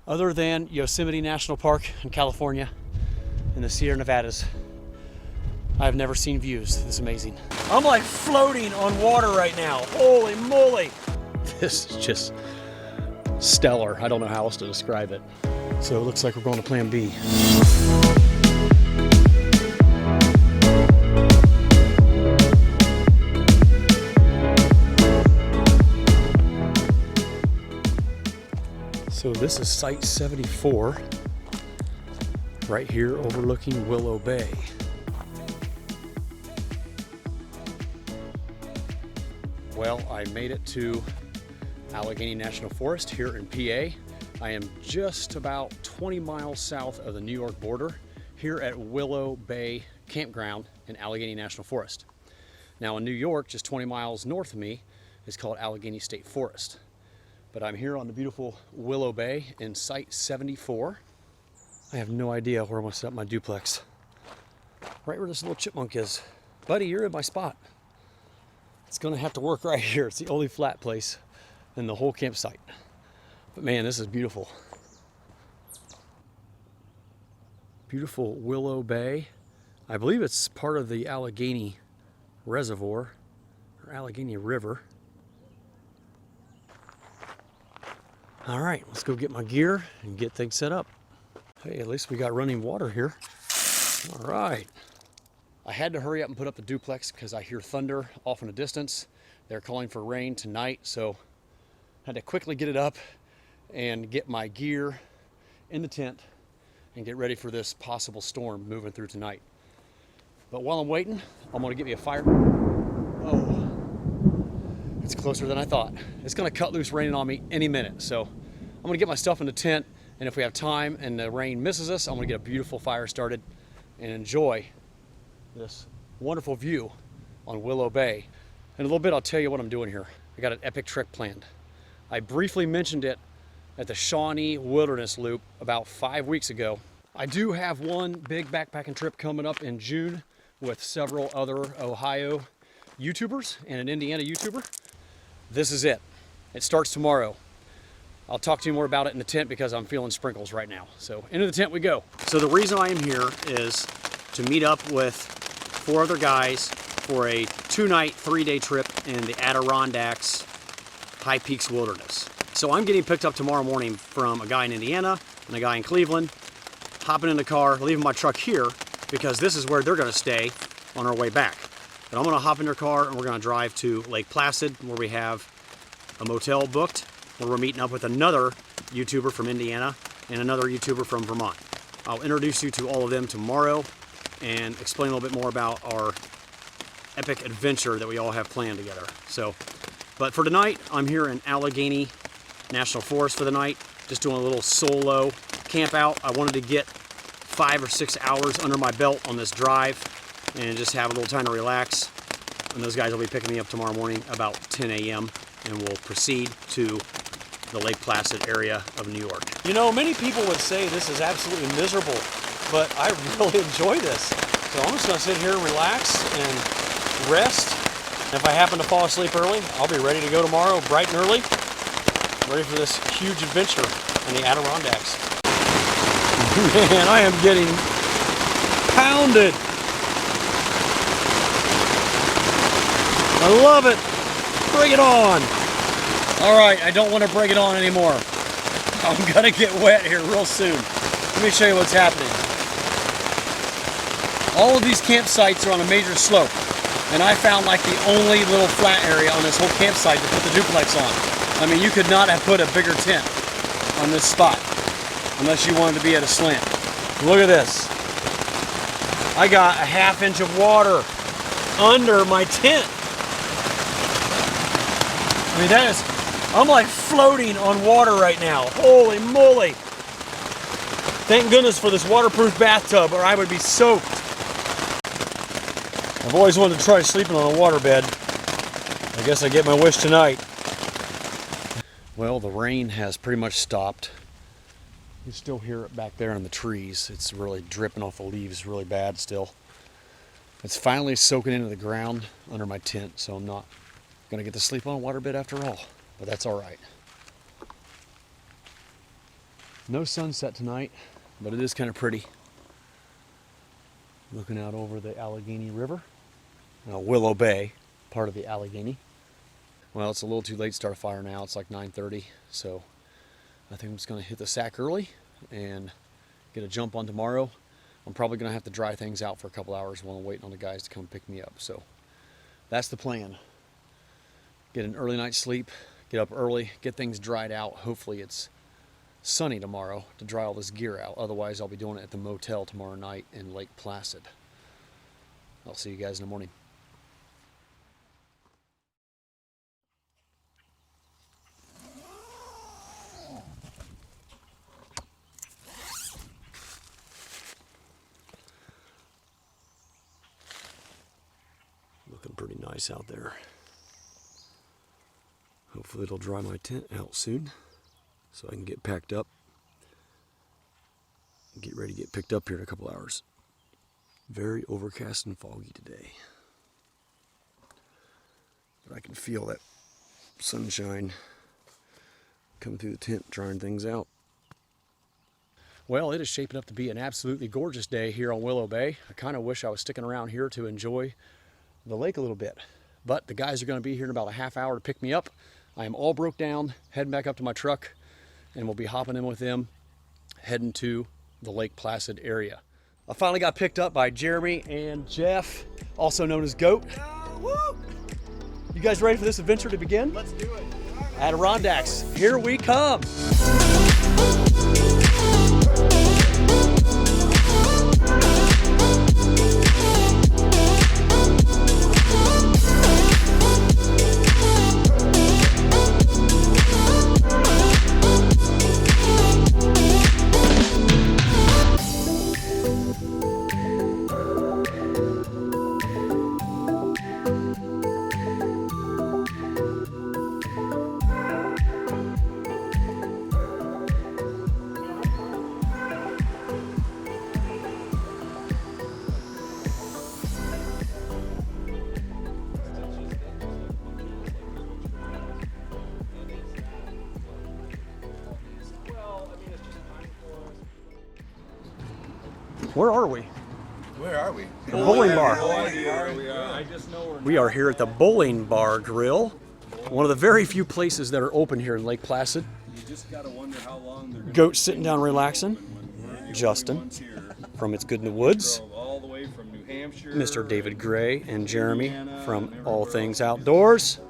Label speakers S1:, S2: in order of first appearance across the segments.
S1: Other than Yosemite National Park in California and the Sierra Nevadas, I've never seen views this amazing. I'm like floating on water right now. Holy moly. This is just stellar. I don't know how else to describe it. So it looks like we're going to Plan B. So this is Site 74, right here overlooking Willow Bay. Well, I made it to Allegheny National Forest here in PA. I am just about 20 miles south of the New York border here at Willow Bay Campground in Allegheny National Forest. Now in New York, just 20 miles north of me, is called Allegheny State Forest. But I'm here on the beautiful Willow Bay in Site 74. I have no idea where I'm gonna set up my duplex. Right where this little chipmunk is. Buddy, you're in my spot. It's gonna have to work right here. It's the only flat place in the whole campsite. But man, this is beautiful. Beautiful Willow Bay. I believe it's part of the Allegheny Reservoir or Allegheny River. All right, let's go get my gear and get things set up. Hey, at least we got running water here. All right. I had to hurry up and put up the duplex because I hear thunder off in the distance. They're calling for rain tonight, so I had to quickly get it up and get my gear in the tent and get ready for this possible storm moving through tonight. But while I'm waiting, I'm gonna get me a fire. Oh. It's closer than I thought. It's gonna cut loose raining on me any minute. So I'm gonna get my stuff in the tent, and if we have time and the rain misses us, I'm gonna get a beautiful fire started and enjoy this wonderful view on Willow Bay. In a little bit, I'll tell you what I'm doing here. I got an epic trek planned. I briefly mentioned it at the Shawnee Wilderness Loop about 5 weeks ago. I do have one big backpacking trip coming up in June with several other Ohio YouTubers and an Indiana YouTuber. This is it. It starts tomorrow. I'll talk to you more about it in the tent because I'm feeling sprinkles right now. So into the tent we go. So the reason I am here is to meet up with 4 other guys for a 2-night, 3-day trip in the Adirondacks High Peaks Wilderness. So I'm getting picked up tomorrow morning from a guy in Indiana and a guy in Cleveland, hopping in the car, leaving my truck here because this is where they're gonna stay on our way back. But I'm gonna hop in their car and we're gonna drive to Lake Placid where we have a motel booked, where we're meeting up with another YouTuber from Indiana and another YouTuber from Vermont. I'll introduce you to all of them tomorrow and explain a little bit more about our epic adventure that we all have planned together. But for tonight, I'm here in Allegheny National Forest for the night, just doing a little solo camp out. I wanted to get 5 or 6 hours under my belt on this drive and just have a little time to relax. And those guys will be picking me up tomorrow morning about 10 a.m. and we'll proceed to the Lake Placid area of New York. You know, many people would say this is absolutely miserable, but I really enjoy this. So I'm just gonna sit here and relax and rest. And if I happen to fall asleep early, I'll be ready to go tomorrow bright and early, ready for this huge adventure in the Adirondacks. Man, I am getting pounded. I love it. Bring it on. All right, I don't want to bring it on anymore. I'm gonna get wet here real soon. Let me show you what's happening. All of these campsites are on a major slope, and I found like the only little flat area on this whole campsite to put the duplex on. I mean, you could not have put a bigger tent on this spot unless you wanted to be at a slant. Look at this. I got a ½ inch of water under my tent. I mean, I'm like floating on water right now. Holy moly. Thank goodness for this waterproof bathtub or I would be soaked. I've always wanted to try sleeping on a waterbed. I guess I get my wish tonight. Well, the rain has pretty much stopped. You still hear it back there in the trees. It's really dripping off the leaves really bad still. It's finally soaking into the ground under my tent, so I'm not gonna get to sleep on a waterbed after all, but that's all right. No sunset tonight, but it is kind of pretty. Looking out over the Allegheny River. Willow Bay, part of the Allegheny. Well, it's a little too late to start a fire now. It's like 9:30, so I think I'm just going to hit the sack early and get a jump on tomorrow. I'm probably going to have to dry things out for a couple hours while I'm waiting on the guys to come pick me up. So that's the plan. Get an early night's sleep, get up early, get things dried out. Hopefully it's sunny tomorrow to dry all this gear out. Otherwise, I'll be doing it at the motel tomorrow night in Lake Placid. I'll see you guys in the morning. Looking pretty nice out there. Hopefully it'll dry my tent out soon so I can get packed up and get ready to get picked up here in a couple hours. Very overcast and foggy today. But I can feel that sunshine coming through the tent, drying things out. Well, it is shaping up to be an absolutely gorgeous day here on Willow Bay. I kind of wish I was sticking around here to enjoy the lake a little bit. But the guys are going to be here in about a half hour to pick me up. I am all broke down, heading back up to my truck, and we'll be hopping in with them, heading to the Lake Placid area. I finally got picked up by Jeremy and Jeff, also known as Goat.
S2: Woo!
S1: You guys ready for this adventure to begin?
S2: Let's do it.
S1: Adirondacks, here we come. Where are we?
S2: Where are we?
S1: The bowling bar.
S2: We
S1: are here at the Bowling Bar Grill, one of the very few places that are open here in Lake Placid.
S2: You just gotta wonder how long they're gonna
S1: Goat sitting down relaxing. Justin from It's Good in the Woods.
S2: all the way from New Hampshire.
S1: Mr. David Gray and Jeremy from All Things Outdoors.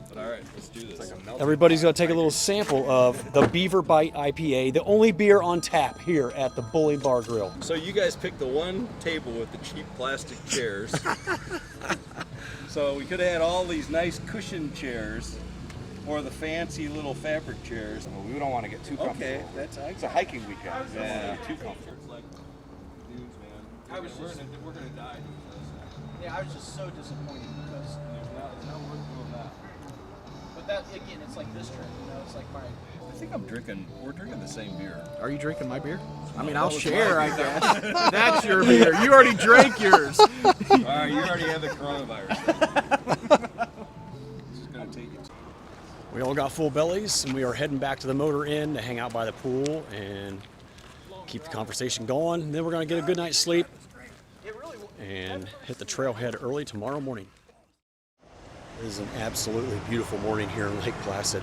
S2: But all right, let's do this.
S1: Everybody's going to take a little sample of the Beaver Bite IPA, the only beer on tap here at the Bowling Bar Grill.
S2: So you guys picked the one table with the cheap plastic chairs. So we could have had all these nice cushion chairs, or the fancy little fabric chairs.
S3: Well, we don't want to get too comfortable.
S2: Okay, that's
S3: It's a hiking weekend. We don't want
S2: Yeah.
S3: to get too comfortable.
S2: It's like dudes, man.
S4: I was
S2: we're
S4: just-
S2: gonna die doing this.
S4: Yeah, I was just so disappointed because,
S2: It's not worth doing that.
S4: but that again, it's like this trip, it's like my.
S2: I think we're drinking the same beer.
S3: Are you drinking my beer? I mean, I'll
S2: That was
S3: share,
S2: mine.
S3: I guess. That's your beer. You already drank yours.
S2: All right, you already have the coronavirus. Just gonna take it.
S1: We all got full bellies, and we are heading back to the motor inn to hang out by the pool and keep the conversation going. And then we're going to get a good night's sleep and hit the trailhead early tomorrow morning. It is an absolutely beautiful morning here in Lake Placid.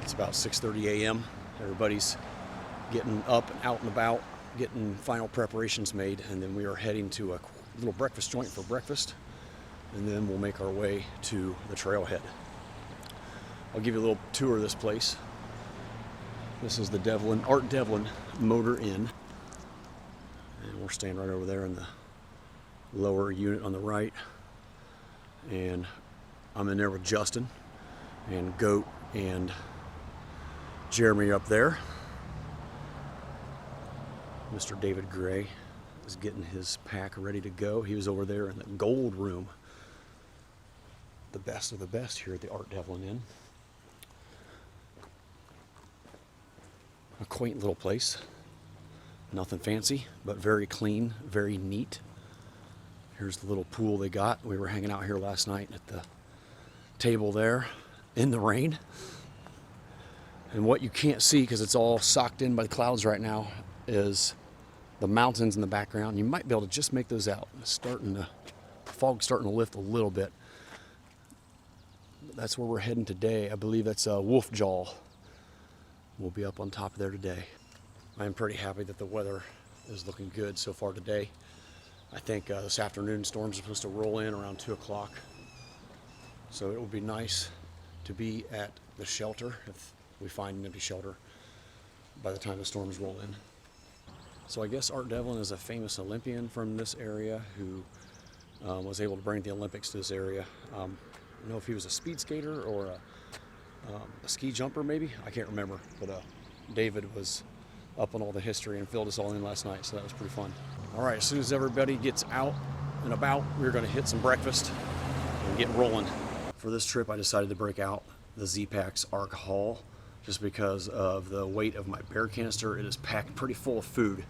S1: It's about 6:30 a.m. Everybody's getting up and out and about, getting final preparations made, and then we are heading to a little breakfast joint for breakfast, and then we'll make our way to the trailhead. I'll give you a little tour of this place. This is the Art Devlin Motor Inn, and we're staying right over there in the lower unit on the right, and I'm in there with Justin and Goat and Jeremy up there. Mr. David Gray is getting his pack ready to go. He was over there in the gold room, the best of the best here at the Art Devlin Inn. A quaint little place, nothing fancy, but very clean, very neat. Here's the little pool they got. We were hanging out here last night at the table there in the rain. And what you can't see, because it's all socked in by the clouds right now, is the mountains in the background. You might be able to just make those out. The fog's starting to lift a little bit. That's where we're heading today. I believe that's Wolf Jaw. We'll be up on top of there today. I'm pretty happy that the weather is looking good so far today. I think this afternoon storms are supposed to roll in around 2 o'clock. So it will be nice to be at the shelter if we find an empty shelter by the time the storms roll in. So I guess Art Devlin is a famous Olympian from this area who was able to bring the Olympics to this area. I don't know if he was a speed skater or a ski jumper maybe. I can't remember, but David was up on all the history and filled us all in last night, so that was pretty fun. All right, as soon as everybody gets out and about, we're gonna hit some breakfast and get rolling. For this trip, I decided to break out the Z-Packs Arc Haul just because of the weight of my bear canister. It is packed pretty full of food,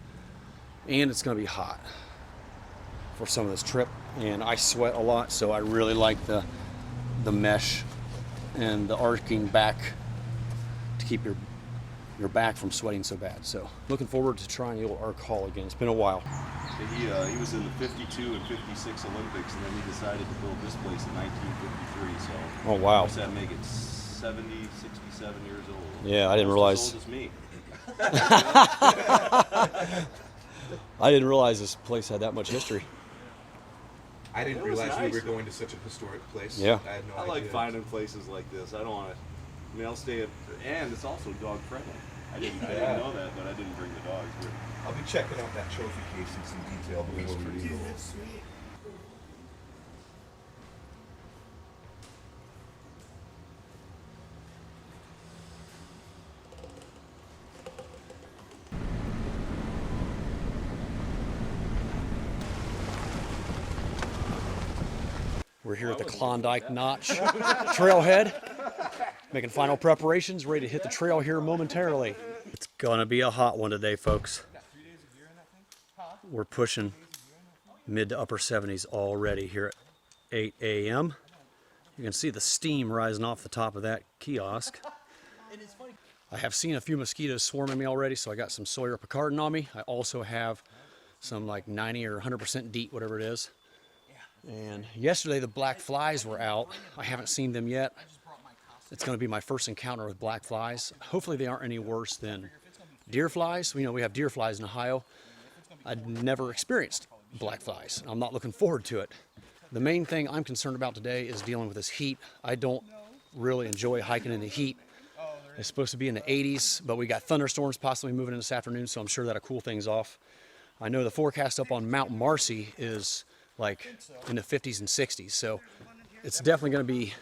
S1: and it's gonna be hot for some of this trip, and I sweat a lot, so I really like the mesh and the arcing back to keep your back from sweating so bad. So looking forward to trying the old Arc Haul again. It's been a while.
S2: So he was in the 52 and 56 Olympics, and then he decided to build this place in 1953. So
S1: Oh wow.
S2: does that make it 70, 67 years old?
S1: Yeah, I didn't realize.
S2: As old as me.
S1: I didn't realize this place had that much history.
S3: I didn't
S2: It was
S3: realize
S2: nice.
S3: we were going to such a historic place.
S1: Yeah.
S3: I had no
S2: I
S3: idea.
S2: like finding places like this. I don't want to. I mean, I'll stay at, and it's also dog friendly. I didn't know that, but I didn't bring the dogs. But
S3: I'll be checking out that trophy case in some detail before we leave.
S1: We're here at the Klondike Notch trailhead, making final preparations, ready to hit the trail here momentarily. It's gonna be a hot one today, folks. We're pushing mid to upper 70s already here at 8 a.m. You can see the steam rising off the top of that kiosk. I have seen a few mosquitoes swarming me already, so I got some Sawyer Picardin on me. I also have some like 90 or 100% DEET, whatever it is. And yesterday the black flies were out. I haven't seen them yet. It's going to be my first encounter with black flies. Hopefully they aren't any worse than deer flies. We know we have deer flies in Ohio. I'd never experienced black flies. I'm not looking forward to it. The main thing I'm concerned about today is dealing with this heat. I don't really enjoy hiking in the heat. It's supposed to be in the 80s, but we got thunderstorms possibly moving in this afternoon, so I'm sure that'll cool things off. I know the forecast up on Mount Marcy is like in the 50s and 60s, so it's definitely going to be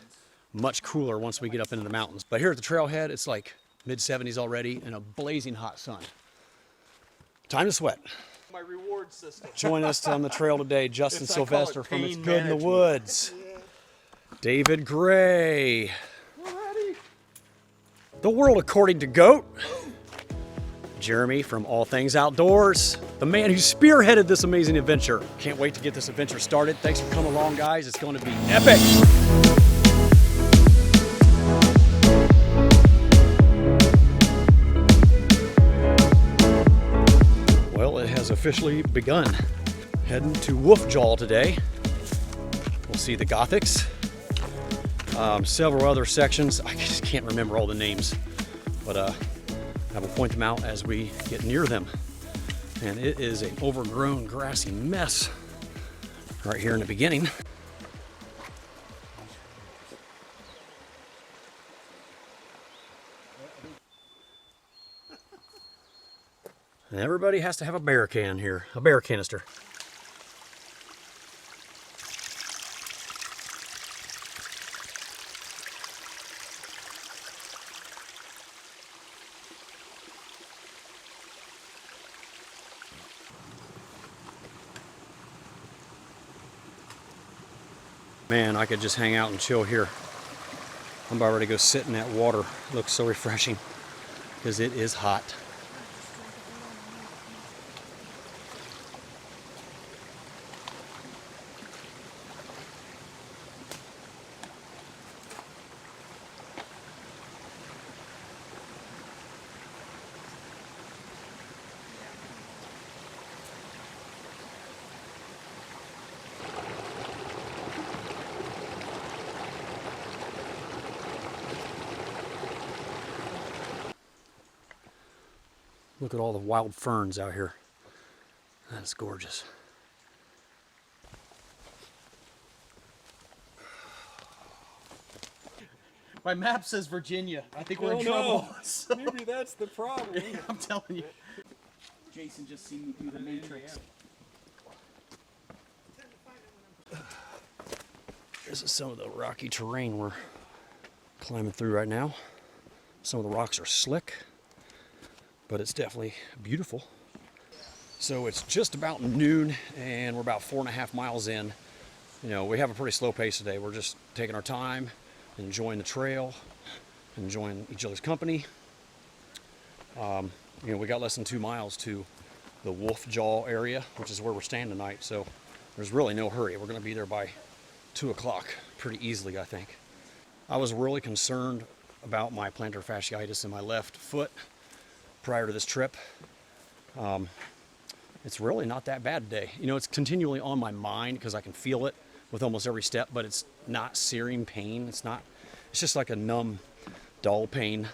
S1: much cooler once we get up into the mountains. But here at the trailhead, it's like mid 70s already and a blazing hot sun. Time to sweat.
S4: My reward system.
S1: Join us on the trail today, Justin
S4: I call it
S1: Sylvester from It's
S4: pain
S1: Good in the
S4: management.
S1: Woods, David Gray, The World According to Goat, Jeremy from All Things Outdoors, the man who spearheaded this amazing adventure. Can't wait to get this adventure started. Thanks for coming along, guys. It's going to be epic. Well, it has officially begun. Heading to Wolf Jaw today. We'll see the Gothics, several other sections. I just can't remember all the names, but I will point them out as we get near them. And it is an overgrown grassy mess right here in the beginning. And everybody has to have a bear can here, a bear canister. Man, I could just hang out and chill here. I'm about ready to go sit in that water. It looks so refreshing because it is hot. Look at all the wild ferns out here. That's gorgeous.
S4: My map says Virginia. I think we're in trouble. So,
S2: Maybe that's the problem.
S4: I'm telling you. Jason just seen me do the Matrix.
S1: This is some of the rocky terrain we're climbing through right now. Some of the rocks are slick, but it's definitely beautiful. So it's just about noon and we're about 4.5 miles in. You know, we have a pretty slow pace today. We're just taking our time, enjoying the trail, enjoying each other's company. You know, we got less than 2 miles to the Wolf Jaw area, which is where we're staying tonight. So there's really no hurry. We're going to be there by 2 o'clock pretty easily, I think. I was really concerned about my plantar fasciitis in my left foot prior to this trip. It's really not that bad today. You know, it's continually on my mind because I can feel it with almost every step, but it's not searing pain. It's just like a numb, dull pain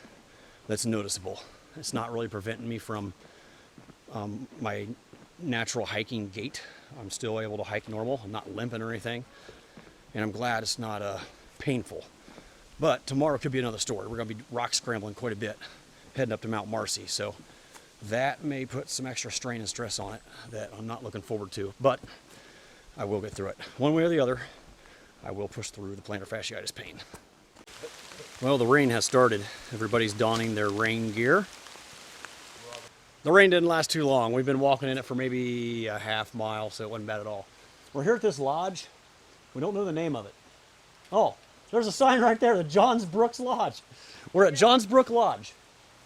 S1: that's noticeable. It's not really preventing me from my natural hiking gait. I'm still able to hike normal. I'm not limping or anything. And I'm glad it's not painful. But tomorrow could be another story. We're going to be rock scrambling quite a bit, heading up to Mount Marcy. So that may put some extra strain and stress on it that I'm not looking forward to. But I will get through it. One way or the other, I will push through the plantar fasciitis pain. Well, the rain has started. Everybody's donning their rain gear. The rain didn't last too long. We've been walking in it for maybe a half mile, so it wasn't bad at all. We're here at this lodge. We don't know the name of it. Oh, there's a sign right there, the Johns Brooks Lodge. We're at Johns Brook Lodge.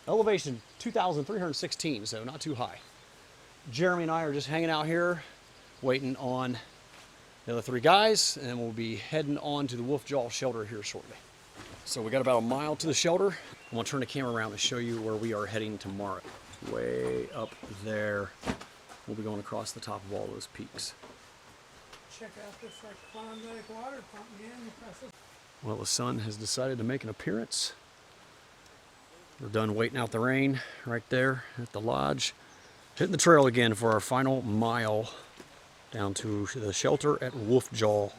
S1: Elevation 2,316, so not too high. Jeremy and I are just hanging out here, waiting on the other 3 guys, and we'll be heading on to the Wolf Jaw shelter here shortly. So we got about a mile to the shelter. I'm gonna turn the camera around to show you where we are heading tomorrow. Way up there. We'll be going across the top of all those peaks.
S5: Check out this like Klondike water pump, man.
S1: Well, the sun has decided to make an appearance. We're done waiting out the rain right there at the lodge. Hitting the trail again for our final mile down to the shelter at Wolf Jaw.
S2: 1.1.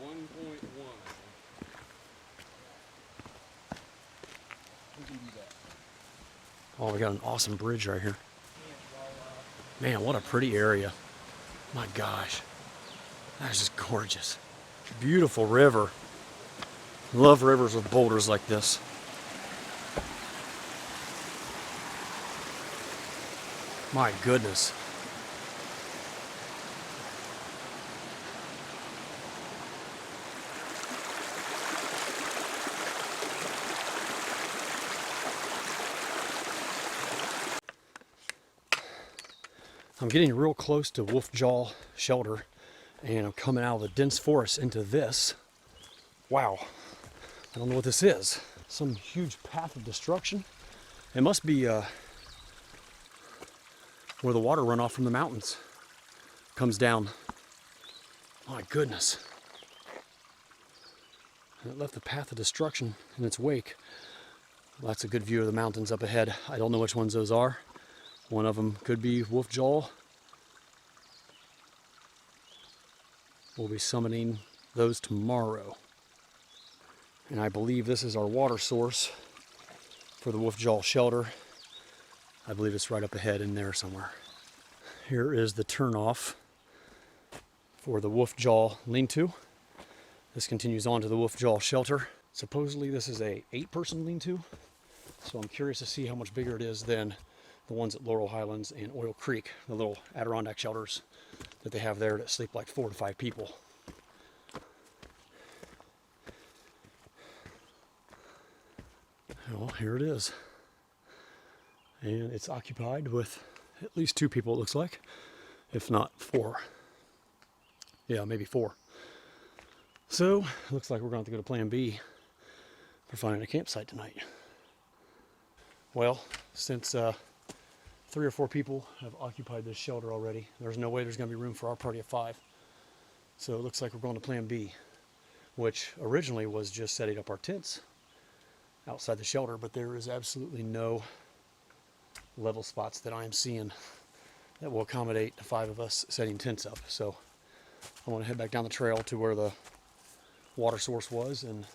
S1: Oh, we got an awesome bridge right here. Man, what a pretty area. My gosh. That's just gorgeous. Beautiful river. Love rivers with boulders like this. My goodness. I'm getting real close to Wolf Jaw shelter, and I'm coming out of the dense forest into this. Wow. I don't know what this is. Some huge path of destruction. It must be where the water runoff from the mountains comes down. My goodness. And it left the path of destruction in its wake. Well, that's a good view of the mountains up ahead. I don't know which ones those are. One of them could be Wolf Jaw. We'll be summoning those tomorrow. And I believe this is our water source for the Wolf Jaw shelter. I believe it's right up ahead in there somewhere. Here is the turnoff for the Wolf Jaw lean-to. This continues on to the Wolf Jaw shelter. Supposedly this is a 8-person lean-to, so I'm curious to see how much bigger it is than the ones at Laurel Highlands and Oil Creek, the little Adirondack shelters that they have there that sleep like 4 to 5 people. Well, here it is. And it's occupied with at least 2 people, it looks like, if not 4. Yeah, maybe 4. So, it looks like we're going to have to go to Plan B for finding a campsite tonight. Well, since 3 or 4 people have occupied this shelter already, there's no way there's going to be room for our party of 5. So it looks like we're going to Plan B, which originally was just setting up our tents outside the shelter, but there is absolutely no level spots that I am seeing that will accommodate the 5 of us setting tents up. So I want to head back down the trail to where the water source was and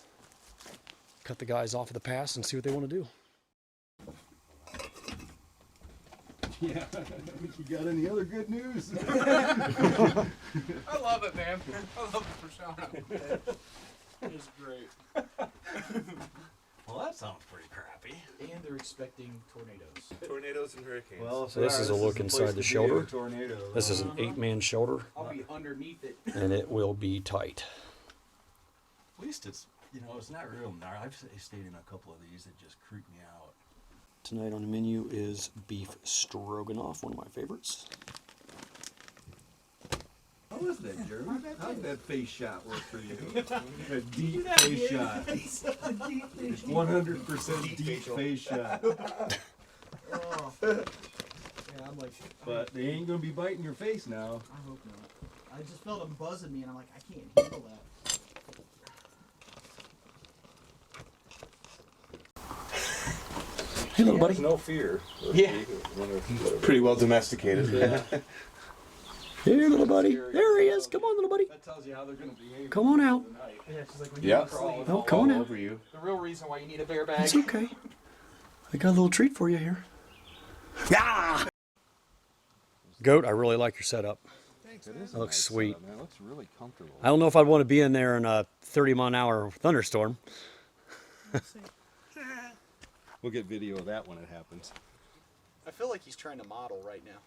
S1: cut the guys off of the pass and see what they want to do.
S3: Yeah, you got any other good news?
S4: I love it, man. I love it for Shauna. It's great.
S1: Well, that sounds pretty crappy.
S4: And they're expecting tornadoes.
S3: Tornadoes and hurricanes.
S2: Well,
S1: So this is a look inside the shelter.
S3: Tornado.
S1: This is an 8-man shelter,
S4: I'll be underneath it.
S1: and it will be tight.
S6: At least it's, you know, it's not real gnarly. I've stayed in a couple of these that just creep me out.
S1: Tonight on the menu is beef stroganoff, one of my favorites.
S3: How was that, Jeremy? How did that face shot work for you? A deep face shot. 100% deep face shot.
S4: Oh. Yeah, I'm like,
S3: But they ain't gonna be biting your face now.
S4: I hope not. I just felt them buzzing me, and I'm like, I can't handle that.
S1: Hey, little buddy.
S3: No fear.
S2: Yeah.
S3: Pretty well domesticated.
S1: Here, little buddy. There he is. Come on, little buddy.
S2: That tells you how they're going to behave.
S1: Come on out.
S4: Yeah, she's like, when
S3: Yeah.
S4: you crawl,
S1: Oh, come on out.
S3: Over you.
S4: the real reason why you need a bear bag.
S1: It's okay. I got a little treat for you here. Yeah. Goat, I really like your setup.
S5: Thanks,
S3: It
S5: man.
S3: is
S1: That looks sweet.
S3: Man, it looks really comfortable.
S1: I don't know if I'd want to be in there in a 30-mile-an-hour thunderstorm.
S3: We'll get video of that when it happens.
S4: I feel like he's trying to model right now.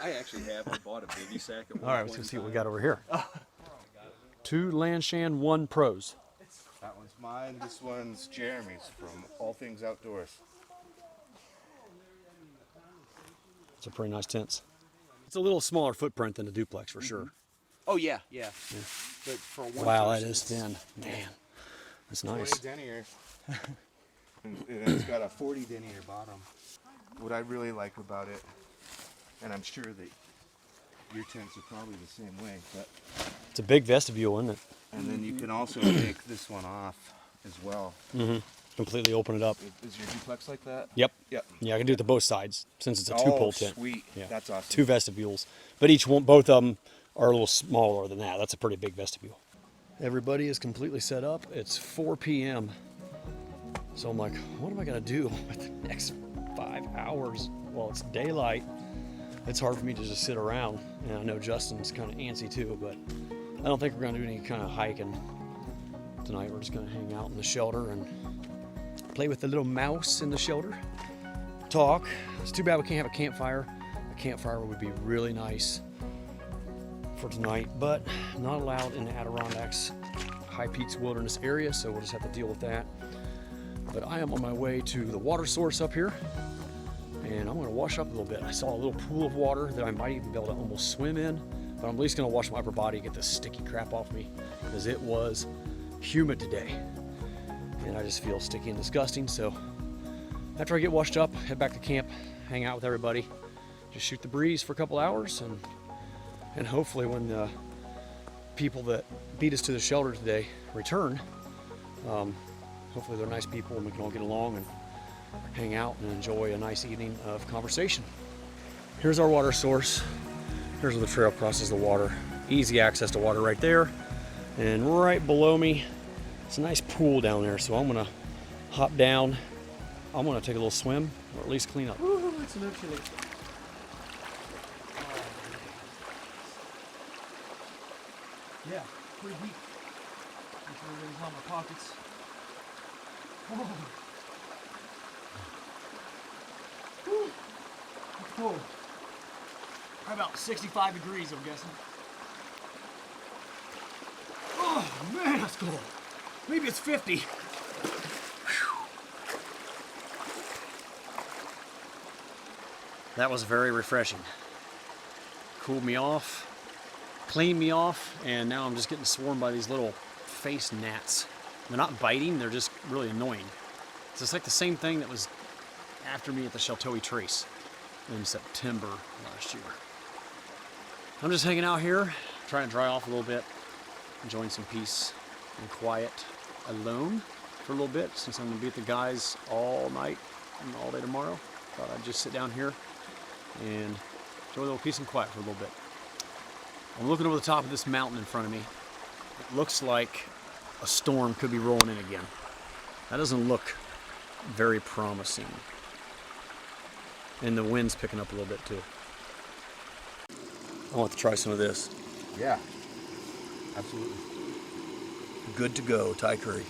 S2: I actually have. I bought a baby sack at
S1: All right, let's go see what we got over here. 2 Lanshan 1 Pros.
S3: That one's mine. This one's Jeremy's from All Things Outdoors.
S1: It's a pretty nice tents. It's a little smaller footprint than the duplex for sure.
S4: Oh, yeah. But for one
S1: Wow, that
S4: person,
S1: is thin. Man, that's
S3: 20
S1: nice.
S3: denier. And it's got a 40 denier bottom. What I really like about it, and I'm sure that your tents are probably the same way, but
S1: It's a big vestibule, isn't it?
S3: and then you can also take this one off as well.
S1: Completely open it up.
S3: Is your duplex like that?
S1: Yep.
S3: Yep.
S1: Yeah, I can do it to both sides since it's a
S3: Oh,
S1: 2-pole tent.
S3: sweet.
S1: Yeah.
S3: That's awesome.
S1: 2 vestibules, but each one, both of them are a little smaller than that. That's a pretty big vestibule. Everybody is completely set up. It's 4 p.m. So I'm like, what am I gonna do with the next 5 hours? Well, it's daylight. It's hard for me to just sit around. And I know Justin's kind of antsy too, but I don't think we're gonna do any kind of hiking tonight. We're just gonna hang out in the shelter and play with the little mouse in the shelter. Talk. It's too bad we can't have a campfire. A campfire would be really nice for tonight, but not allowed in the Adirondacks High Peaks Wilderness area, so we'll just have to deal with that. But I am on my way to the water source up here, and I'm gonna wash up a little bit. I saw a little pool of water that I might even be able to almost swim in, but I'm at least gonna wash my upper body, get this sticky crap off me, because it was humid today. And I just feel sticky and disgusting, so after I get washed up, head back to camp, hang out with everybody, just shoot the breeze for a couple hours, and hopefully when the people that beat us to the shelter today return, hopefully they're nice people and we can all get along and hang out and enjoy a nice evening of conversation. Here's our water source. Here's where the trail crosses the water. Easy access to water right there. And right below me, it's a nice pool down there. So I'm gonna hop down. I'm gonna take a little swim or at least clean up.
S4: Ooh, it's a little chilly. Yeah, pretty deep. That's where everything's on my pockets. Oh. Whew. It's cold. Probably about 65 degrees, I'm guessing. Oh, man, that's cold. Maybe it's 50.
S1: That was very refreshing. Cooled me off, cleaned me off, and now I'm just getting swarmed by these little face gnats. They're not biting, they're just really annoying. It's just like the same thing that was after me at the Sheltoe Trace in September last year. I'm just hanging out here, trying to dry off a little bit, enjoying some peace and quiet alone for a little bit, since I'm gonna be with the guys all night and all day tomorrow. Thought I'd just sit down here and enjoy a little peace and quiet for a little bit. I'm looking over the top of this mountain in front of me. It looks like a storm could be rolling in again. That doesn't look very promising. And the wind's picking up a little bit too. I want to try some of this.
S3: Yeah, absolutely.
S1: Good to go, Thai curry.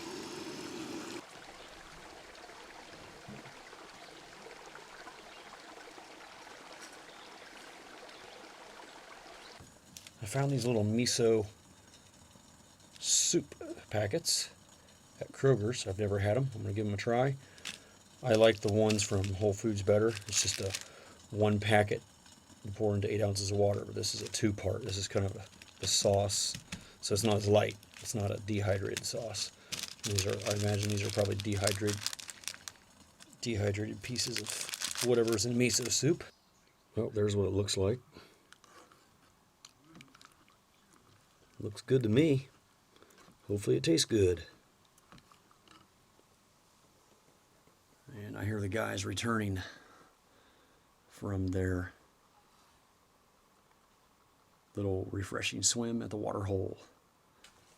S1: I found these little miso soup packets at Kroger's. I've never had them. I'm going to give them a try. I like the ones from Whole Foods better. It's just a one packet. You pour into 8 ounces of water. But this is a 2-part. This is kind of a sauce. So it's not as light. It's not a dehydrated sauce. These are, I imagine these are probably dehydrated pieces of whatever's in miso soup. Well, there's what it looks like. Looks good to me. Hopefully it tastes good. And I hear the guys returning from their little refreshing swim at the water hole.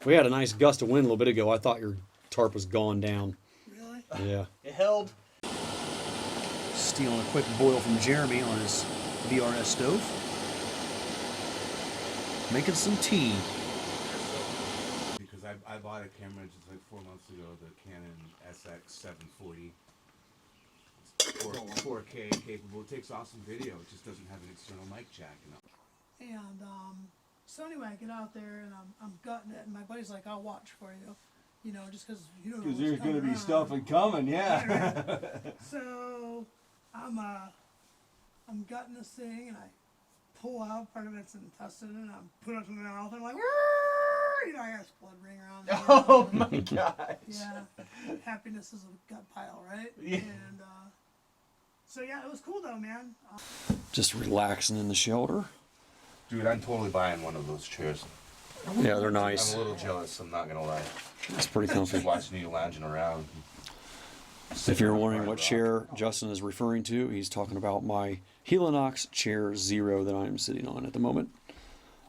S1: We had a nice gust of wind a little bit ago. I thought your tarp was gone down.
S5: Really?
S1: Yeah.
S4: It held.
S1: Stealing a quick boil from Jeremy on his VRS stove. Making some tea.
S3: Because I bought a camera just like 4 months ago, the Canon SX 740. It's 4K capable. It takes awesome video. It just doesn't have an external mic jack.
S5: And so anyway, I get out there and I'm gutting it, and my buddy's like, "I'll watch for you," you know, just because you don't know what's
S2: there's
S5: coming
S2: gonna be
S5: around.
S2: stuff coming, yeah.
S5: So I'm gutting this thing, and I pull out part of its intestine, and I put it in my mouth, and I'm like, "Woo!" You know, I got this blood ring around there.
S2: Oh my gosh.
S5: Yeah, happiness is a gut pile, right?
S2: Yeah.
S5: And so yeah, it was cool though, man.
S1: Just relaxing in the shelter.
S3: Dude, I'm totally buying one of those chairs.
S1: Yeah, they're nice.
S3: I'm a little jealous, I'm not gonna lie.
S1: It's pretty
S3: Just
S1: comfy.
S3: watching you lounging around.
S1: If you're wondering what chair Justin is referring to, he's talking about my Helinox Chair Zero that I'm sitting on at the moment.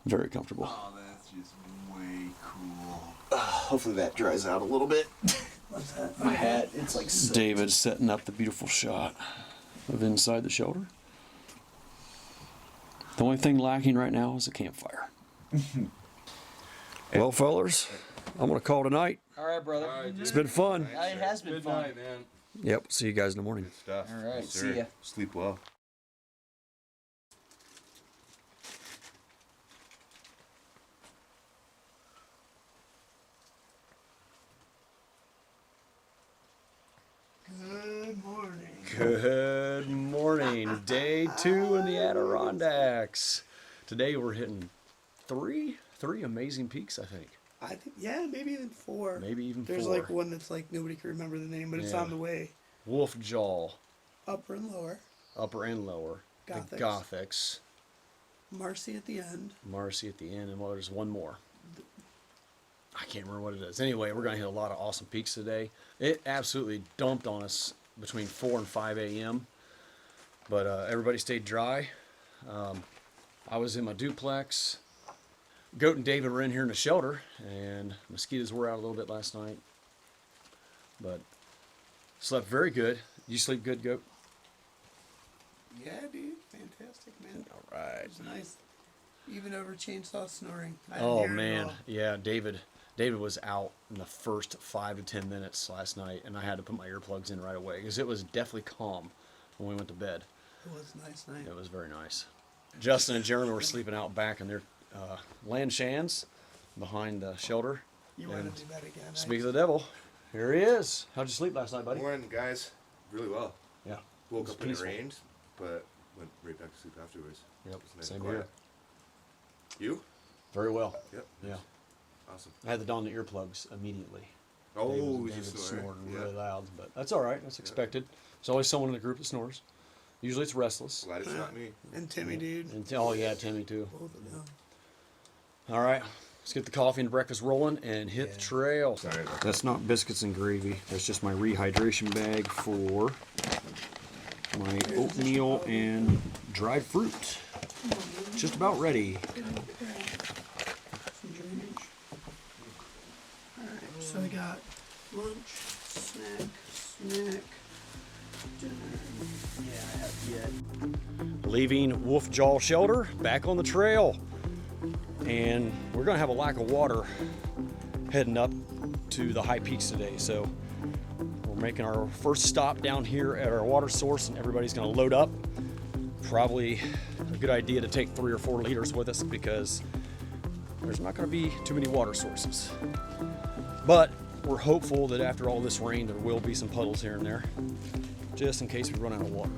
S1: Very comfortable.
S3: Oh, that's just way cool. Hopefully that dries out a little bit.
S5: What's that?
S2: My hat, it's like
S1: David's setting up the beautiful shot of inside the shelter. The only thing lacking right now is a campfire. Well, fellers, I'm going to call tonight.
S4: All right, brother.
S1: It's been fun.
S4: It has been
S2: Good
S4: fun.
S2: night, man.
S1: Yep, see you guys in the morning.
S3: Good stuff.
S4: All right,
S3: Yes,
S4: see
S3: sir.
S4: ya.
S3: Sleep well.
S5: Good morning.
S1: Good morning. Day 2 in the Adirondacks. Today we're hitting three amazing peaks, I think.
S5: I think, yeah, maybe even 4.
S1: Maybe even
S5: There's
S1: 4.
S5: like one that's like nobody can remember the name, but it's
S1: Yeah.
S5: on the way.
S1: Wolf Jaw,
S5: Upper and lower.
S1: upper and lower.
S5: Gothics.
S1: The Gothics.
S5: Marcy at the end.
S1: Marcy at the end, and well, there's one more. I can't remember what it is. Anyway, we're going to hit a lot of awesome peaks today. It absolutely dumped on us between 4 and 5 a.m., but everybody stayed dry. I was in my duplex. Goat and David were in here in the shelter, and mosquitoes were out a little bit last night, but slept very good. You sleep good, Goat?
S5: Yeah, dude. Fantastic, man.
S1: All right.
S5: It was nice. Even over chainsaw snoring. I didn't
S1: Oh
S5: hear it at
S1: man,
S5: all.
S1: yeah, David was out in the first 5 to 10 minutes last night, and I had to put my earplugs in right away because it was definitely calm when we went to bed.
S5: It was a nice night.
S1: It was very nice. Justin and Jeremy were sleeping out back in their land shans behind the shelter.
S5: You
S1: and
S5: want to do that again?
S1: Speak of the devil, here he is. How'd you sleep last night, buddy?
S3: Morning, guys. Really well.
S1: Yeah.
S3: Woke
S1: It was
S3: up and it
S1: peaceful.
S3: rained, but went right back to sleep afterwards.
S1: Yep,
S3: It was nice
S1: same
S3: and quiet.
S1: here.
S3: You?
S1: Very well.
S3: Yep.
S1: Yeah.
S3: Awesome.
S1: I had to don the earplugs immediately.
S3: Oh,
S1: David
S3: you
S1: was
S3: snoring?
S1: snoring
S3: Yeah.
S1: really loud, but that's all right. That's expected. There's always someone in the group that snores. Usually it's restless.
S3: Glad it's not me.
S5: And Timmy, dude.
S1: And oh yeah, Timmy too.
S5: Both of them.
S1: All right, let's get the coffee and breakfast rolling and hit the trail.
S3: Sorry about that.
S1: That's not biscuits and gravy. That's just my rehydration bag for My oatmeal and dried fruit. Just about ready.
S5: Alright, so we got lunch, snack, dinner.
S1: Leaving Wolf Jaw Shelter, back on the trail. And we're gonna have a lack of water heading up to the high peaks today. So we're making our first stop down here at our water source, and everybody's gonna load up. Probably a good idea to take 3 or 4 liters with us because there's not gonna be too many water sources. But we're hopeful that after all this rain, there will be some puddles here and there, just in case we run out of water.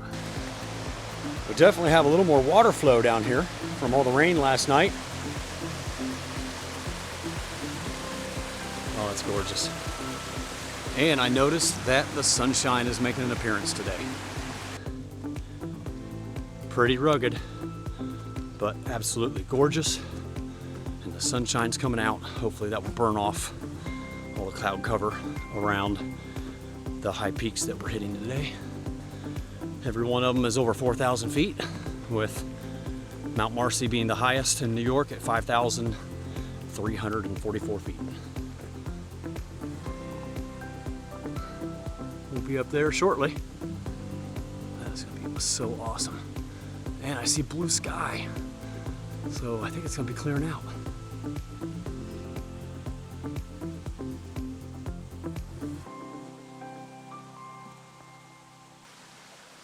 S1: We definitely have a little more water flow down here from all the rain last night. Oh, it's gorgeous. And I noticed that the sunshine is making an appearance today. Pretty rugged, but absolutely gorgeous. And the sunshine's coming out. Hopefully that will burn off all the cloud cover around the high peaks that we're hitting today. Every one of them is over 4,000 feet, with Mount Marcy being the highest in New York at 5,344 feet. We'll be up there shortly. That's gonna be so awesome. And I see blue sky, so I think it's gonna be clearing out.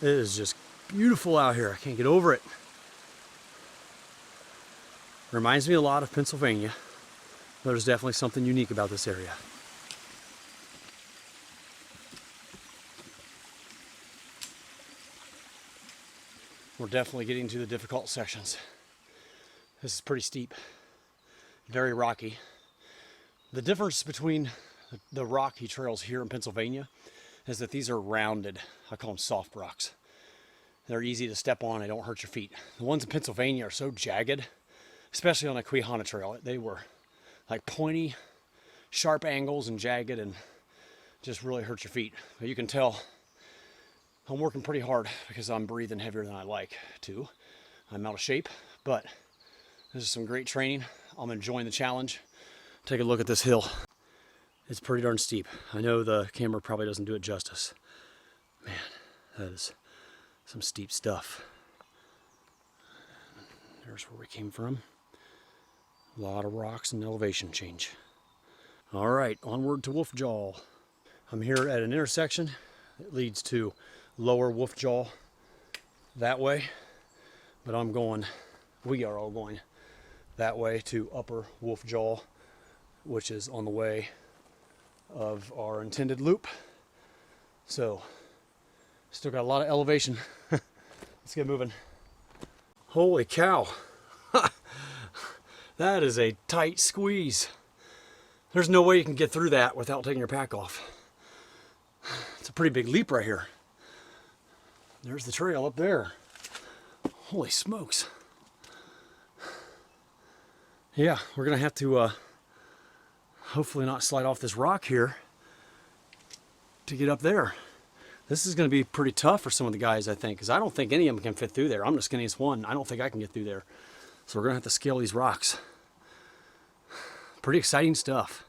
S1: It is just beautiful out here. I can't get over it. Reminds me a lot of Pennsylvania. There's definitely something unique about this area. We're definitely getting to the difficult sections. This is pretty steep, very rocky. The difference between the rocky trails here in Pennsylvania is that these are rounded. I call them soft rocks. They're easy to step on, they don't hurt your feet. The ones in Pennsylvania are so jagged, especially on the Quihana Trail. They were like pointy, sharp angles and jagged and just really hurt your feet. But you can tell I'm working pretty hard because I'm breathing heavier than I like to. I'm out of shape, but this is some great training. I'm enjoying the challenge. Take a look at this hill. It's pretty darn steep. I know the camera probably doesn't do it justice. Man, that is some steep stuff. There's where we came from. A lot of rocks and elevation change. All right, onward to Wolf Jaw. I'm here at an intersection that leads to lower Wolf Jaw that way, but we are all going that way to upper Wolf Jaw, which is on the way of our intended loop. So still got a lot of elevation. Let's get moving. Holy cow. That is a tight squeeze. There's no way you can get through that without taking your pack off. It's a pretty big leap right here. There's the trail up there. Holy smokes. Yeah, we're gonna have to hopefully not slide off this rock here to get up there. This is gonna be pretty tough for some of the guys, I think, because I don't think any of them can fit through there. I'm the skinniest one. I don't think I can get through there. So we're gonna have to scale these rocks. Pretty exciting stuff.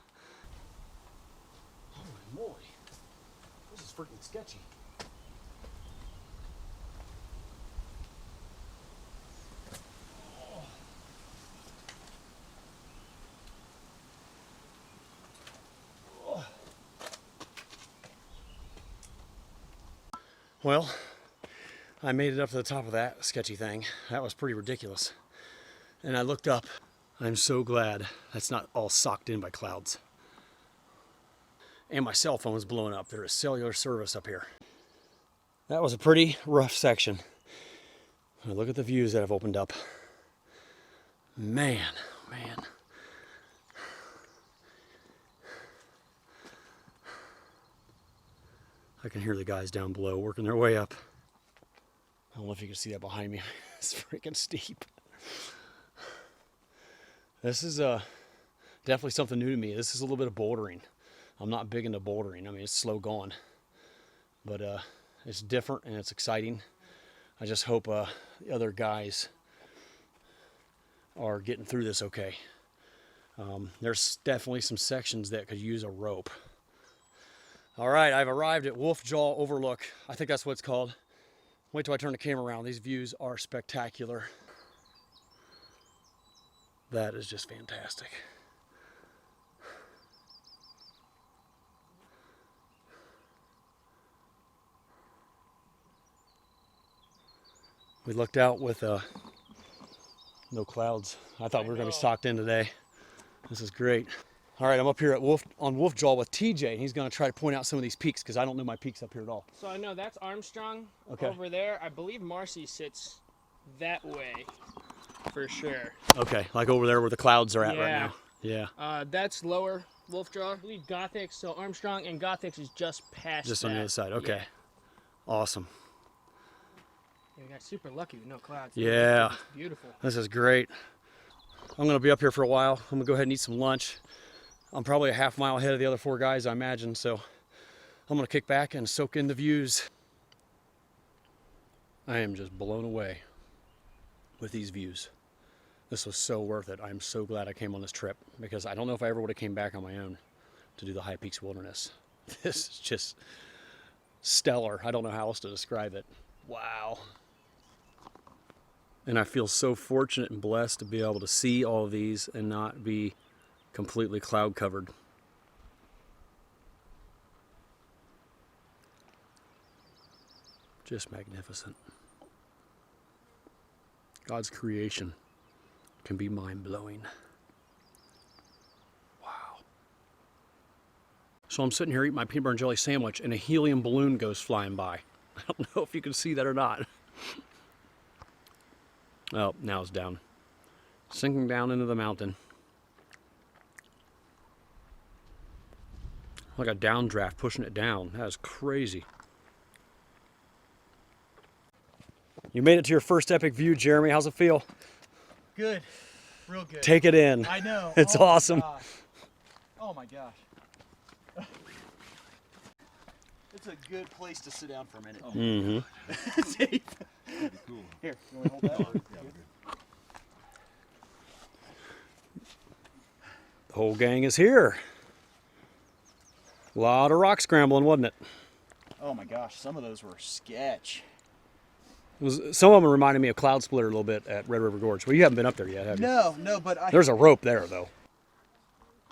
S1: Holy moly. This is freaking sketchy. Well, I made it up to the top of that sketchy thing. That was pretty ridiculous. And I looked up. I'm so glad that's not all socked in by clouds. And my cell phone was blowing up. There is cellular service up here. That was a pretty rough section. Look at the views that have opened up. Man, man. I can hear the guys down below working their way up. I don't know if you can see that behind me. It's freaking steep. This is definitely something new to me. This is a little bit of bouldering. I'm not big into bouldering. I mean, it's slow going, but it's different and it's exciting. I just hope the other guys are getting through this okay. There's definitely some sections that could use a rope. All right, I've arrived at Wolf Jaw Overlook. I think that's what it's called. Wait till I turn the camera around. These views are spectacular. That is just fantastic. We looked out with no clouds. I thought we were going to be socked in today. This is great. All right, I'm up here at Wolf Jaw with TJ, and he's going to try to point out some of these peaks because I don't know my peaks up here at all.
S7: So I know that's Armstrong
S1: Okay.
S7: over there. I believe Marcy sits that way for sure.
S1: Okay, like over there where the clouds are at right
S7: Yeah.
S1: now. Yeah.
S7: That's lower Wolf Jaw. I believe Gothics. So Armstrong and Gothics is just past
S1: Just on the
S7: that.
S1: other side. Okay.
S7: Yeah.
S1: Awesome.
S7: Yeah, we got super lucky with no clouds.
S1: Yeah.
S7: It's beautiful.
S1: This is great. I'm going to be up here for a while. I'm going to go ahead and eat some lunch. I'm probably a half mile ahead of the other 4 guys, I imagine, so I'm going to kick back and soak in the views. I am just blown away with these views. This was so worth it. I'm so glad I came on this trip because I don't know if I ever would have came back on my own to do the High Peaks Wilderness. This is just stellar. I don't know how else to describe it. Wow. And I feel so fortunate and blessed to be able to see all of these and not be completely cloud covered. Just magnificent. God's creation can be mind-blowing. Wow. So I'm sitting here eating my peanut butter and jelly sandwich and a helium balloon goes flying by. I don't know if you can see that or not. Oh, now it's down. Sinking down into the mountain. Like a downdraft pushing it down. That is crazy. You made it to your first epic view, Jeremy. How's it feel?
S4: Good. Real good.
S1: Take it in.
S4: I know.
S1: It's
S4: Oh my
S1: awesome.
S4: gosh. Oh my gosh. It's a good place to sit down for a minute.
S1: Mm-hmm.
S4: Safe.
S3: Cool.
S4: Here, you want to hold that?
S1: The whole gang is here. A lot of rock scrambling, wasn't it?
S4: Oh my gosh, some of those were sketch.
S1: Some of them reminded me of Cloud Splitter a little bit at Red River Gorge. Well, you haven't been up there yet, have you?
S4: No, but
S1: There's a rope there, though.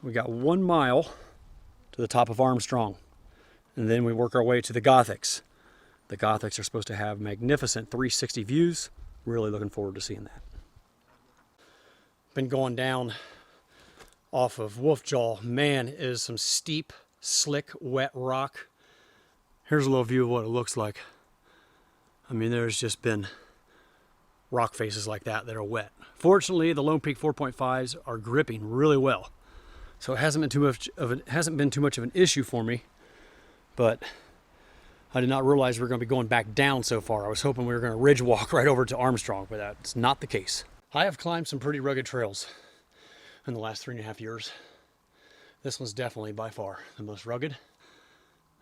S1: We got 1 mile to the top of Armstrong, and then we work our way to the Gothics. The Gothics are supposed to have magnificent 360 views. Really looking forward to seeing that. Been going down off of Wolf Jaw. Man, it is some steep, slick, wet rock. Here's a little view of what it looks like. I mean, there's just been rock faces like that that are wet. Fortunately, the Lone Peak 4.5s are gripping really well, so it hasn't been too much of an issue for me. But I did not realize we were going to be going back down so far. I was hoping we were going to ridge walk right over to Armstrong, but that's not the case. I have climbed some pretty rugged trails in the last 3.5 years. This one's definitely by far the most rugged.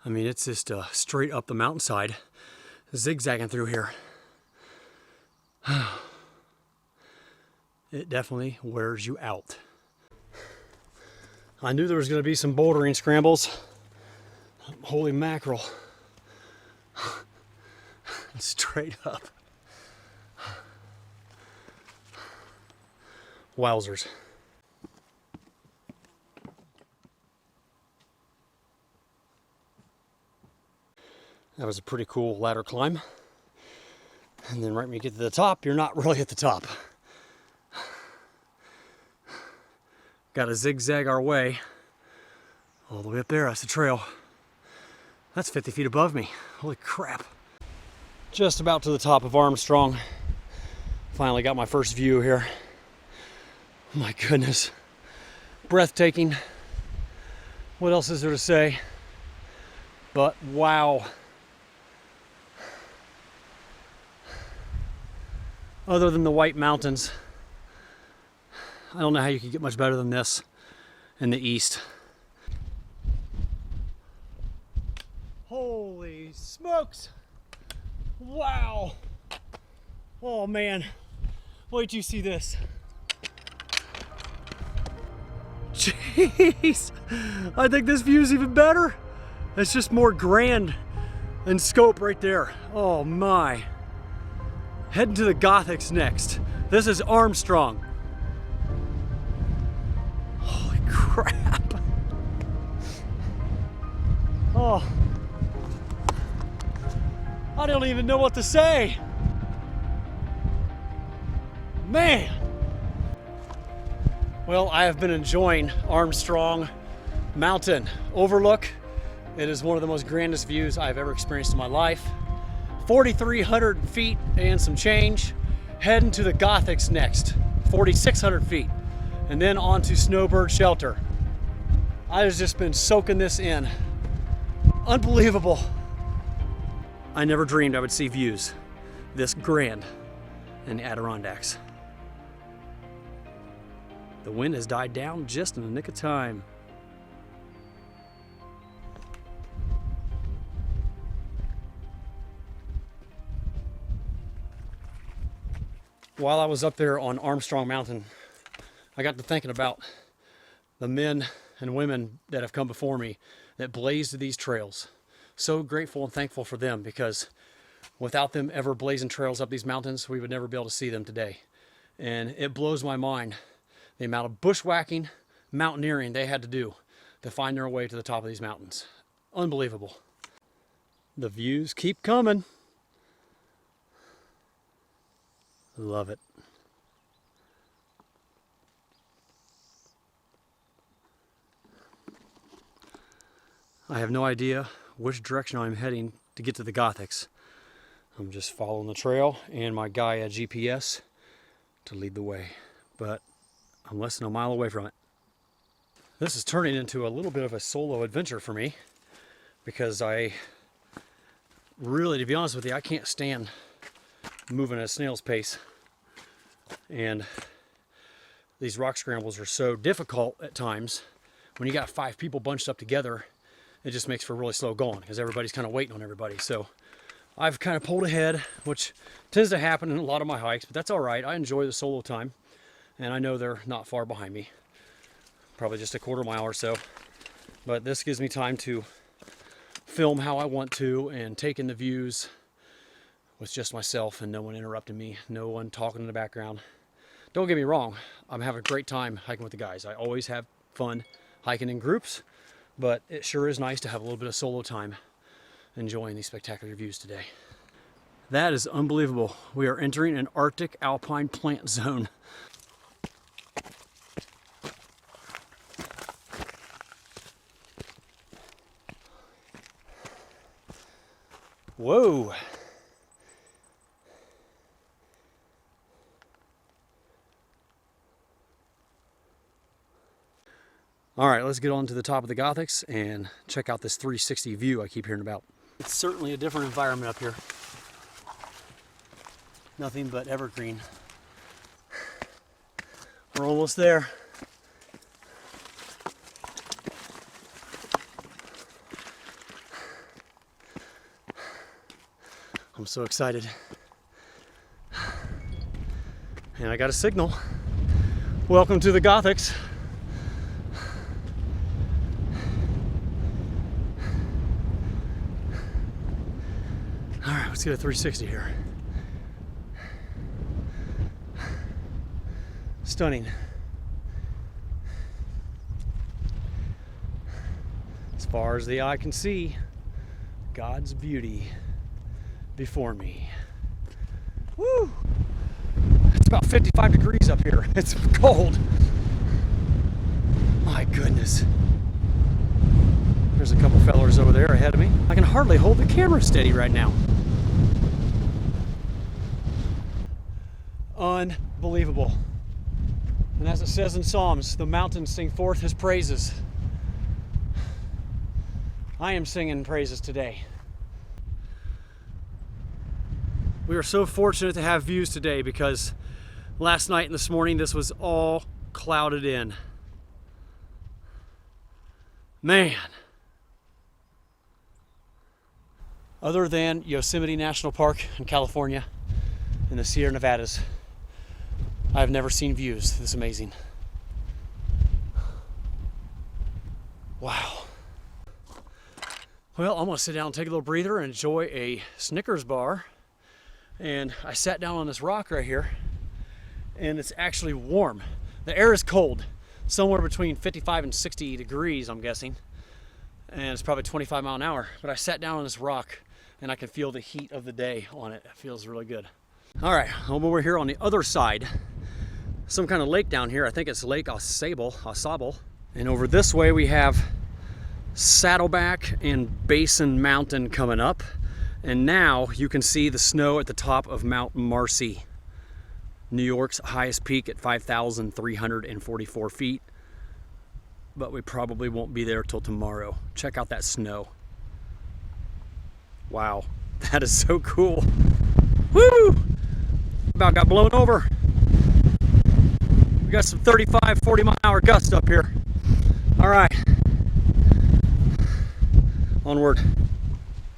S1: I mean, it's just straight up the mountainside, zigzagging through here. It definitely wears you out. I knew there was going to be some bouldering scrambles. Holy mackerel. Straight up. Wowzers. That was a pretty cool ladder climb. And then right when you get to the top, you're not really at the top. Got to zigzag our way all the way up there. That's the trail. That's 50 feet above me. Holy crap. Just about to the top of Armstrong. Finally got my first view here. My goodness. Breathtaking. What else is there to say? But wow. Other than the White Mountains, I don't know how you could get much better than this in the east. Holy smokes! Wow! Oh man, wait till you see this. Jeez, I think this view's even better. It's just more grand in scope right there. Oh my. Heading to the Gothics next. This is Armstrong. Holy crap. Oh, I don't even know what to say. Man. Well, I have been enjoying Armstrong Mountain Overlook. It is one of the most grandest views I've ever experienced in my life. 4,300 feet and some change. Heading to the Gothics next, 4,600 feet. And then on to Snowbird Shelter. I've just been soaking this in. Unbelievable. I never dreamed I would see views this grand in the Adirondacks. The wind has died down just in the nick of time. While I was up there on Armstrong Mountain, I got to thinking about the men and women that have come before me that blazed these trails. So grateful and thankful for them, because without them ever blazing trails up these mountains, we would never be able to see them today. And it blows my mind the amount of bushwhacking, mountaineering they had to do to find their way to the top of these mountains. Unbelievable. The views keep coming. Love it. I have no idea which direction I'm heading to get to the Gothics. I'm just following the trail and my Gaia GPS to lead the way, but I'm less than a mile away from it. This is turning into a little bit of a solo adventure for me, because I really, to be honest with you, I can't stand moving at a snail's pace. And these rock scrambles are so difficult at times. When you got 5 people bunched up together, it just makes for really slow going, because everybody's kind of waiting on everybody. So I've kind of pulled ahead, which tends to happen in a lot of my hikes, but that's all right. I enjoy the solo time, and I know they're not far behind me. Probably just a quarter mile or so. But this gives me time to film how I want to and take in the views with just myself and no one interrupting me, no one talking in the background. Don't get me wrong, I'm having a great time hiking with the guys. I always have fun hiking in groups, but it sure is nice to have a little bit of solo time enjoying these spectacular views today. That is unbelievable. We are entering an Arctic alpine plant zone. Whoa. All right, let's get on to the top of the Gothics and check out this 360 view I keep hearing about. It's certainly a different environment up here. Nothing but evergreen. We're almost there. I'm so excited. And I got a signal. Welcome to the Gothics. All right, let's get a 360 here. Stunning. As far as the eye can see, God's beauty before me. Woo! It's about 55 degrees up here. It's cold. My goodness. There's a couple fellers over there ahead of me. I can hardly hold the camera steady right now. Unbelievable. And as it says in Psalms, the mountains sing forth his praises. I am singing praises today. We are so fortunate to have views today, because last night and this morning this was all clouded in. Man. Other than Yosemite National Park in California in the Sierra Nevadas. I've never seen views this amazing. Wow. Well, I'm gonna sit down and take a little breather and enjoy a Snickers bar. And I sat down on this rock right here, and it's actually warm. The air is cold, somewhere between 55 and 60 degrees, I'm guessing. And it's probably 25 miles an hour. But I sat down on this rock, and I can feel the heat of the day on it. It feels really good. All right, well, we're here on the other side. Some kind of lake down here. I think it's Lake Ausable. And over this way we have Saddleback and Basin Mountain coming up. And now you can see the snow at the top of Mount Marcy, New York's highest peak at 5,344 feet. But we probably won't be there till tomorrow. Check out that snow. Wow, that is so cool. Woo! About got blown over. We got some 35, 40 mile an hour gusts up here. All right, onward.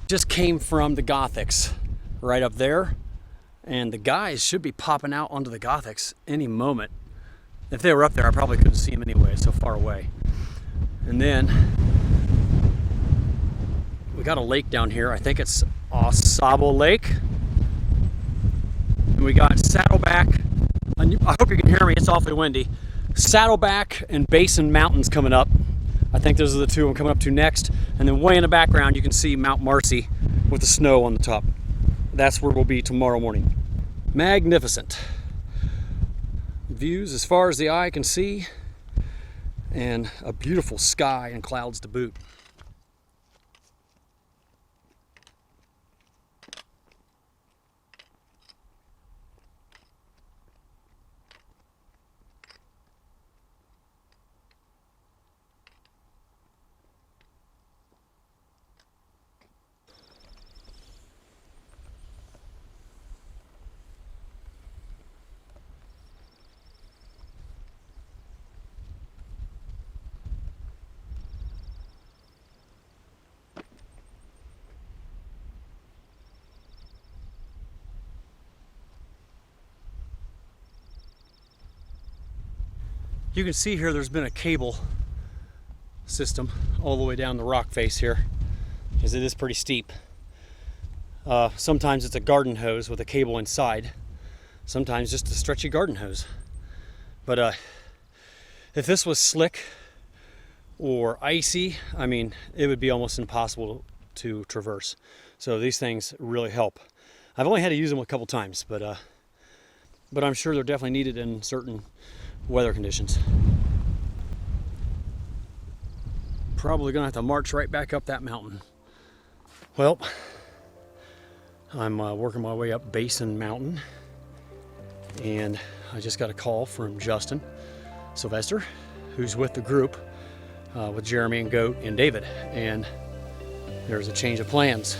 S1: Just came from the Gothics right up there, and the guys should be popping out onto the Gothics any moment. If they were up there, I probably couldn't see them anyway, it's so far away. And then we got a lake down here. I think it's Ausable Lake. And we got Saddleback. I hope you can hear me, it's awfully windy. Saddleback and Basin Mountains coming up. I think those are the two I'm coming up to next. And then way in the background, you can see Mount Marcy with the snow on the top. That's where we'll be tomorrow morning. Magnificent. Views as far as the eye can see, and a beautiful sky and clouds to boot. You can see here there's been a cable system all the way down the rock face here, because it is pretty steep. Sometimes it's a garden hose with a cable inside, sometimes just a stretchy garden hose. But if this was slick or icy, I mean, it would be almost impossible to traverse. So these things really help. I've only had to use them a couple times, but I'm sure they're definitely needed in certain weather conditions. Probably gonna have to march right back up that mountain. Well, I'm working my way up Basin Mountain, and I just got a call from Justin Sylvester, who's with the group with Jeremy and Goat and David, and there's a change of plans.